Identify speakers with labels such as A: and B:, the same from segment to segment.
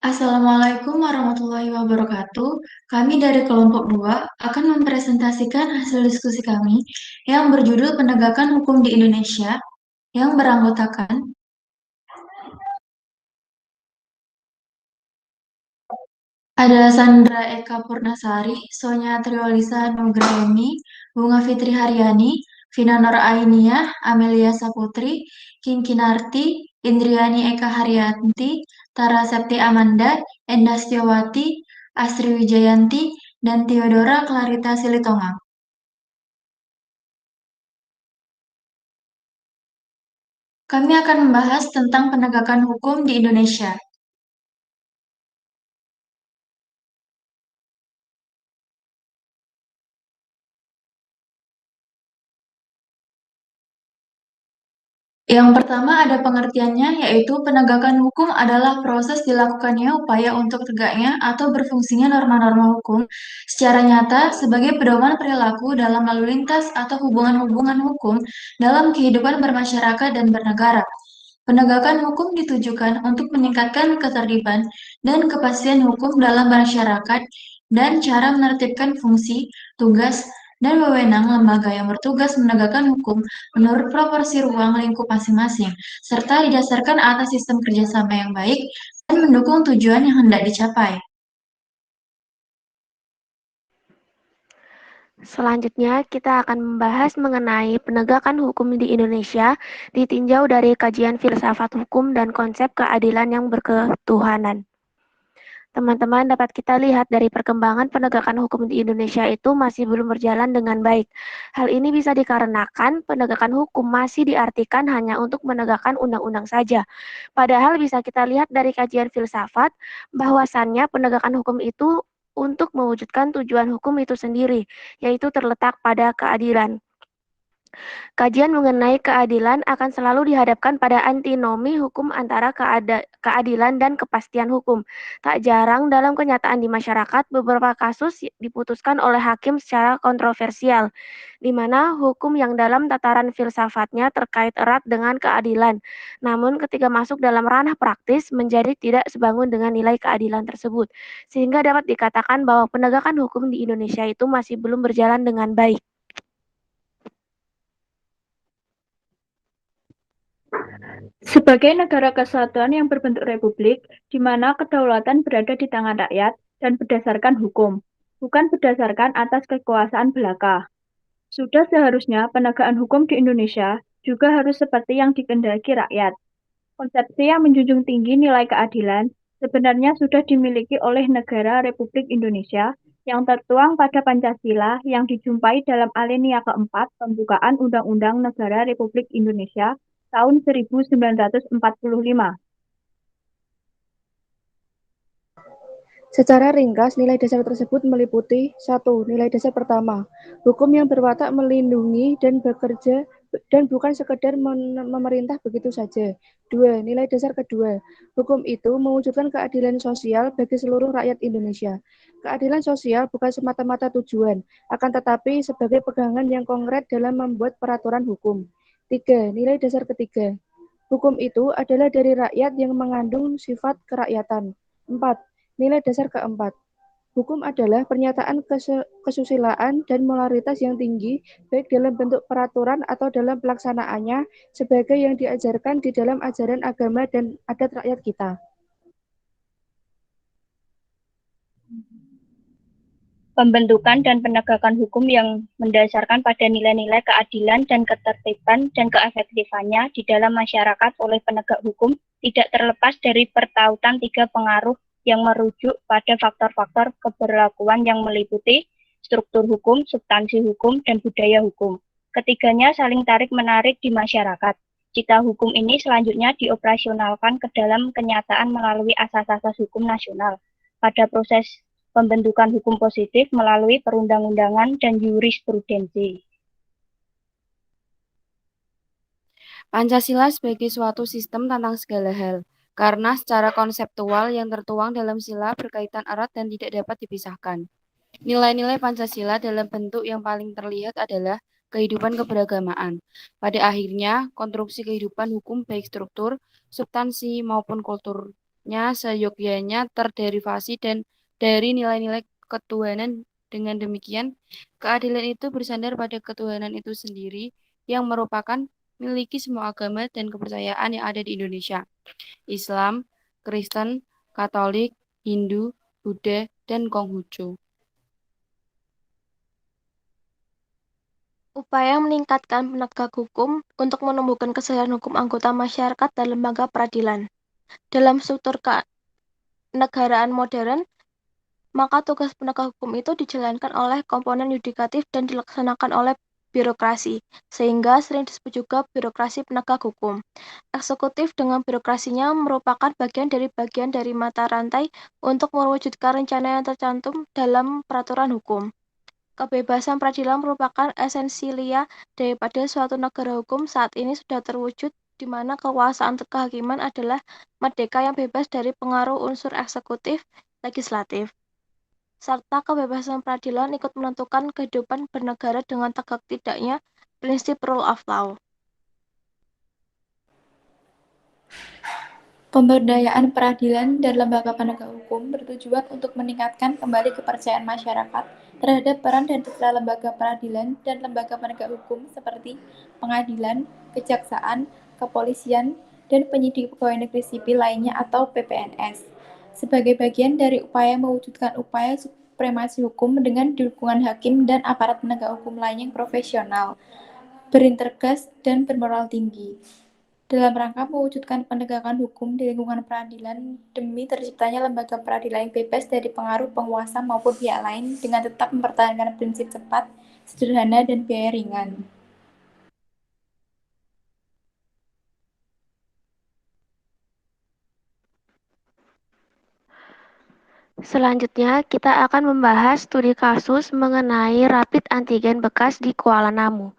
A: Assalamualaikum warahmatullahi wabarakatuh. Kami dari kelompok 2 akan mempresentasikan hasil diskusi kami yang berjudul Penegakan Hukum di Indonesia yang beranggotakan ada Sandra Eka Purnasari, Sonya Triwalisa Nugraini, Bunga Fitri Haryani, Vina Nur Ainiyah, Amelia Saputri, Kinarti, Indriani Eka Haryanti, Tara Septi Amanda, Endah Setiawati, Astri Wijayanti, dan Theodora Clarita Silitonga. Kami akan membahas tentang penegakan hukum di Indonesia. Yang pertama ada pengertiannya, yaitu penegakan hukum adalah proses dilakukannya upaya untuk tegaknya atau berfungsinya norma-norma hukum secara nyata sebagai pedoman perilaku dalam lalu lintas atau hubungan-hubungan hukum dalam kehidupan bermasyarakat dan bernegara. Penegakan hukum ditujukan untuk meningkatkan ketertiban dan kepastian hukum dalam masyarakat dan cara menertibkan fungsi, tugas, dan wewenang lembaga yang bertugas menegakkan hukum menurut proporsi ruang lingkup masing-masing, serta didasarkan atas sistem kerjasama yang baik dan mendukung tujuan yang hendak dicapai.
B: Selanjutnya, kita akan membahas mengenai penegakan hukum di Indonesia ditinjau dari kajian filsafat hukum dan konsep keadilan yang berketuhanan. Teman-teman, dapat kita lihat dari perkembangan penegakan hukum di Indonesia itu masih belum berjalan dengan baik. Hal ini bisa dikarenakan penegakan hukum masih diartikan hanya untuk menegakkan undang-undang saja. Padahal bisa kita lihat dari kajian filsafat bahwasannya penegakan hukum itu untuk mewujudkan tujuan hukum itu sendiri, yaitu terletak pada keadilan. Kajian mengenai keadilan akan selalu dihadapkan pada antinomi hukum antara keadilan dan kepastian hukum. Tak jarang dalam kenyataan di masyarakat, beberapa kasus diputuskan oleh hakim secara kontroversial, di mana hukum yang dalam tataran filsafatnya terkait erat dengan keadilan. Namun ketika masuk dalam ranah praktis, menjadi tidak sebangun dengan nilai keadilan tersebut. Sehingga dapat dikatakan bahwa penegakan hukum di Indonesia itu masih belum berjalan dengan baik.
C: Sebagai negara kesatuan yang berbentuk republik, di mana kedaulatan berada di tangan rakyat dan berdasarkan hukum, bukan berdasarkan atas kekuasaan belaka. Sudah seharusnya penegakan hukum di Indonesia juga harus seperti yang dikehendaki rakyat. Konsepsi yang menjunjung tinggi nilai keadilan sebenarnya sudah dimiliki oleh negara Republik Indonesia yang tertuang pada Pancasila yang dijumpai dalam alinea keempat pembukaan Undang-Undang Negara Republik Indonesia tahun 1945.
D: Secara ringkas, nilai dasar tersebut meliputi 1. Nilai dasar pertama, hukum yang berwatak melindungi dan bekerja dan bukan sekedar memerintah begitu saja. 2. Nilai dasar kedua, hukum itu mewujudkan keadilan sosial bagi seluruh rakyat Indonesia. Keadilan sosial bukan semata-mata tujuan, akan tetapi sebagai pegangan yang konkret dalam membuat peraturan hukum. 3. Nilai dasar ketiga, hukum itu adalah dari rakyat yang mengandung sifat kerakyatan. 4. Nilai dasar keempat, hukum adalah pernyataan kesusilaan dan moralitas yang tinggi, baik dalam bentuk peraturan atau dalam pelaksanaannya, sebagai yang diajarkan di dalam ajaran agama dan adat rakyat kita.
E: Pembentukan dan penegakan hukum yang mendasarkan pada nilai-nilai keadilan dan ketertiban dan keefektifannya di dalam masyarakat oleh penegak hukum tidak terlepas dari pertautan tiga pengaruh yang merujuk pada faktor-faktor keberlakuan yang meliputi struktur hukum, substansi hukum, dan budaya hukum. Ketiganya saling tarik-menarik di masyarakat. Cita hukum ini selanjutnya dioperasionalkan ke dalam kenyataan melalui asas-asas hukum nasional. Pada proses pembentukan hukum positif melalui perundang-undangan dan jurisprudensi.
F: Pancasila sebagai suatu sistem tentang segala hal, karena secara konseptual yang tertuang dalam sila berkaitan erat dan tidak dapat dipisahkan. Nilai-nilai Pancasila dalam bentuk yang paling terlihat adalah kehidupan keberagamaan. Pada akhirnya, konstruksi kehidupan hukum baik struktur, substansi, maupun kultur seyogyanya terderivasi dan dari nilai-nilai ketuhanan. Dengan demikian, keadilan itu bersandar pada ketuhanan itu sendiri yang merupakan miliki semua agama dan kepercayaan yang ada di Indonesia. Islam, Kristen, Katolik, Hindu, Buddha, dan Konghucu.
B: Upaya meningkatkan penegak hukum untuk menumbuhkan kesadaran hukum anggota masyarakat dan lembaga peradilan. Dalam struktur kenegaraan modern, maka tugas penegak hukum itu dijalankan oleh komponen yudikatif dan dilaksanakan oleh birokrasi, sehingga sering disebut juga birokrasi penegak hukum. Eksekutif dengan birokrasinya merupakan bagian dari mata rantai untuk mewujudkan rencana yang tercantum dalam peraturan hukum. Kebebasan peradilan merupakan esensilia daripada suatu negara hukum saat ini sudah terwujud di mana kekuasaan kehakiman adalah merdeka yang bebas dari pengaruh unsur eksekutif, legislatif, serta kebebasan peradilan ikut menentukan kehidupan bernegara dengan tegak tidaknya prinsip rule of law.
G: Pemberdayaan peradilan dan lembaga penegak hukum bertujuan untuk meningkatkan kembali kepercayaan masyarakat terhadap peran dan citra lembaga peradilan dan lembaga penegak hukum seperti pengadilan, kejaksaan, kepolisian, dan penyidik pegawai negeri sipil lainnya atau PPNS. Sebagai bagian dari upaya mewujudkan upaya supremasi hukum dengan dukungan hakim dan aparat penegak hukum lain yang profesional, berintegritas, dan bermoral tinggi. Dalam rangka mewujudkan penegakan hukum di lingkungan peradilan demi terciptanya lembaga peradilan yang bebas dari pengaruh penguasa maupun pihak lain dengan tetap mempertahankan prinsip cepat, sederhana, dan biaya ringan.
B: Selanjutnya, kita akan membahas studi kasus mengenai rapid antigen bekas di Kuala Namu.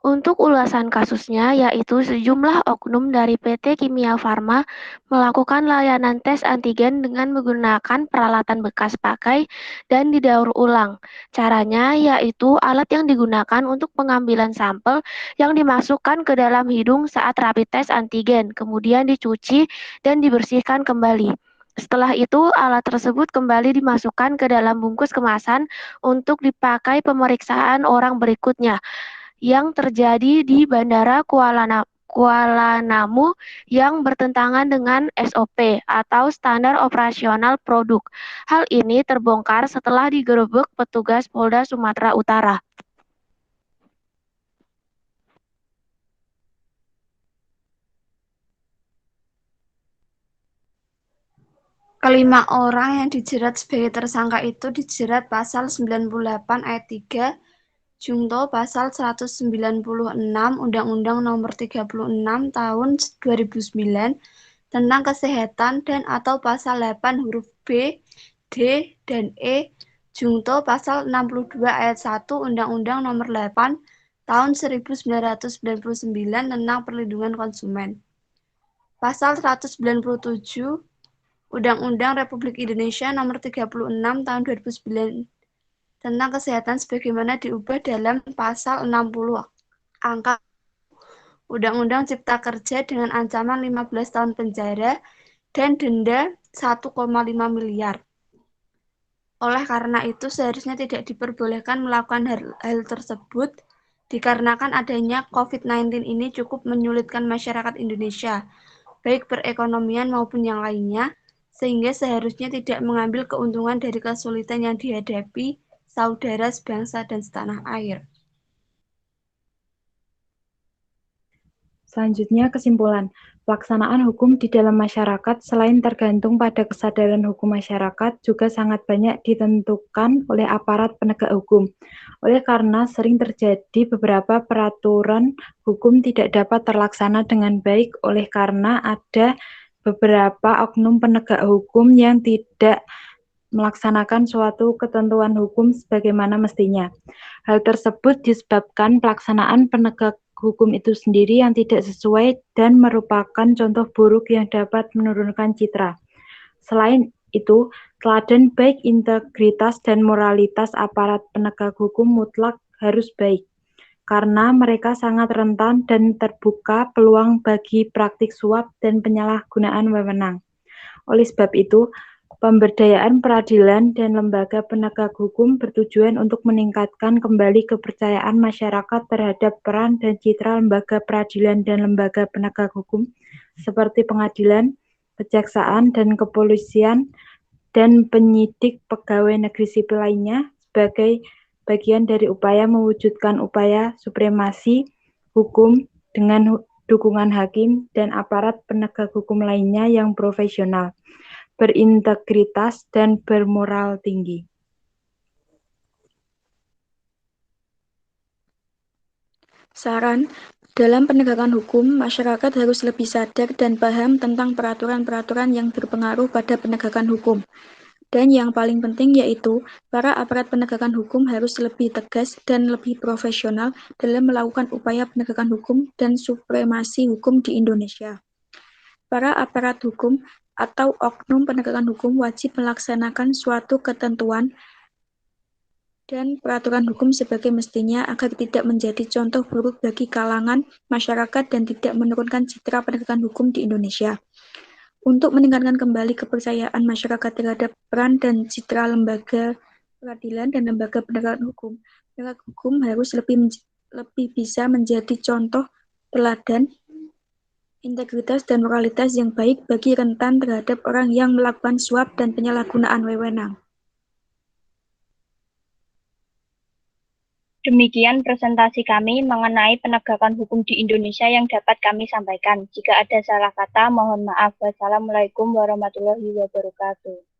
B: Untuk ulasan kasusnya, yaitu sejumlah oknum dari PT Kimia Farma melakukan layanan tes antigen dengan menggunakan peralatan bekas pakai dan didaur ulang. Caranya yaitu alat yang digunakan untuk pengambilan sampel yang dimasukkan ke dalam hidung saat rapid tes antigen, kemudian dicuci dan dibersihkan kembali. Setelah itu, alat tersebut kembali dimasukkan ke dalam bungkus kemasan untuk dipakai pemeriksaan orang berikutnya, yang terjadi di Bandara Kuala Namu yang bertentangan dengan SOP atau Standar Operasional Produk. Hal ini terbongkar setelah digerebek petugas Polda Sumatera Utara.
D: Kelima orang yang dijerat sebagai tersangka itu dijerat pasal 98 ayat 3 Junto pasal 196 Undang-Undang Nomor 36 Tahun 2009 tentang Kesehatan dan atau pasal 8 huruf B, D, dan E Junto pasal 62 ayat 1 Undang-Undang Nomor 8 Tahun 1999 tentang Perlindungan Konsumen. Pasal 197 Undang-Undang Republik Indonesia Nomor 36 Tahun 2009 tentang kesehatan sebagaimana diubah dalam pasal 60 angka Undang-Undang Cipta Kerja dengan ancaman 15 tahun penjara dan denda 1,5 miliar. Oleh karena itu seharusnya tidak diperbolehkan melakukan hal tersebut dikarenakan adanya COVID-19 ini cukup menyulitkan masyarakat Indonesia, baik perekonomian maupun yang lainnya, sehingga seharusnya tidak mengambil keuntungan dari kesulitan yang dihadapi saudara sebangsa dan setanah air.
C: Selanjutnya kesimpulan. Pelaksanaan hukum di dalam masyarakat selain tergantung pada kesadaran hukum masyarakat juga sangat banyak ditentukan oleh aparat penegak hukum. Oleh karena sering terjadi beberapa peraturan hukum tidak dapat terlaksana dengan baik oleh karena ada beberapa oknum penegak hukum yang tidak melaksanakan suatu ketentuan hukum sebagaimana mestinya. Hal tersebut disebabkan pelaksanaan penegak hukum itu sendiri yang tidak sesuai dan merupakan contoh buruk yang dapat menurunkan citra. Selain itu, teladan baik integritas dan moralitas aparat penegak hukum mutlak harus baik.
H: karena mereka sangat rentan dan terbuka peluang bagi praktik suap dan penyalahgunaan wewenang. Oleh sebab itu, pemberdayaan peradilan dan lembaga penegak hukum bertujuan untuk meningkatkan kembali kepercayaan masyarakat terhadap peran dan citra lembaga peradilan dan lembaga penegak hukum seperti pengadilan, kejaksaan, dan kepolisian, dan penyidik pegawai negeri sipil lainnya sebagai bagian dari upaya mewujudkan upaya supremasi hukum dengan dukungan hakim dan aparat penegak hukum lainnya yang profesional, berintegritas, dan bermoral tinggi.
I: Saran, dalam penegakan hukum, masyarakat harus lebih sadar dan paham tentang peraturan-peraturan yang berpengaruh pada penegakan hukum. Dan yang paling penting yaitu, para aparat penegakan hukum harus lebih tegas dan lebih profesional dalam melakukan upaya penegakan hukum dan supremasi hukum di Indonesia. Para aparat hukum atau oknum penegakan hukum wajib melaksanakan suatu ketentuan dan peraturan hukum sebagai mestinya agar tidak menjadi contoh buruk bagi kalangan masyarakat dan tidak menurunkan citra penegakan hukum di Indonesia. Untuk meningkatkan kembali kepercayaan masyarakat terhadap peran dan citra lembaga peradilan dan lembaga penegakan hukum, penegak hukum harus lebih bisa menjadi contoh teladan, integritas dan moralitas yang baik bagi rentan terhadap orang yang melakukan suap dan penyalahgunaan wewenang.
E: Demikian presentasi kami mengenai penegakan hukum di Indonesia yang dapat kami sampaikan. Jika ada salah kata, mohon maaf. Wassalamualaikum warahmatullahi wabarakatuh.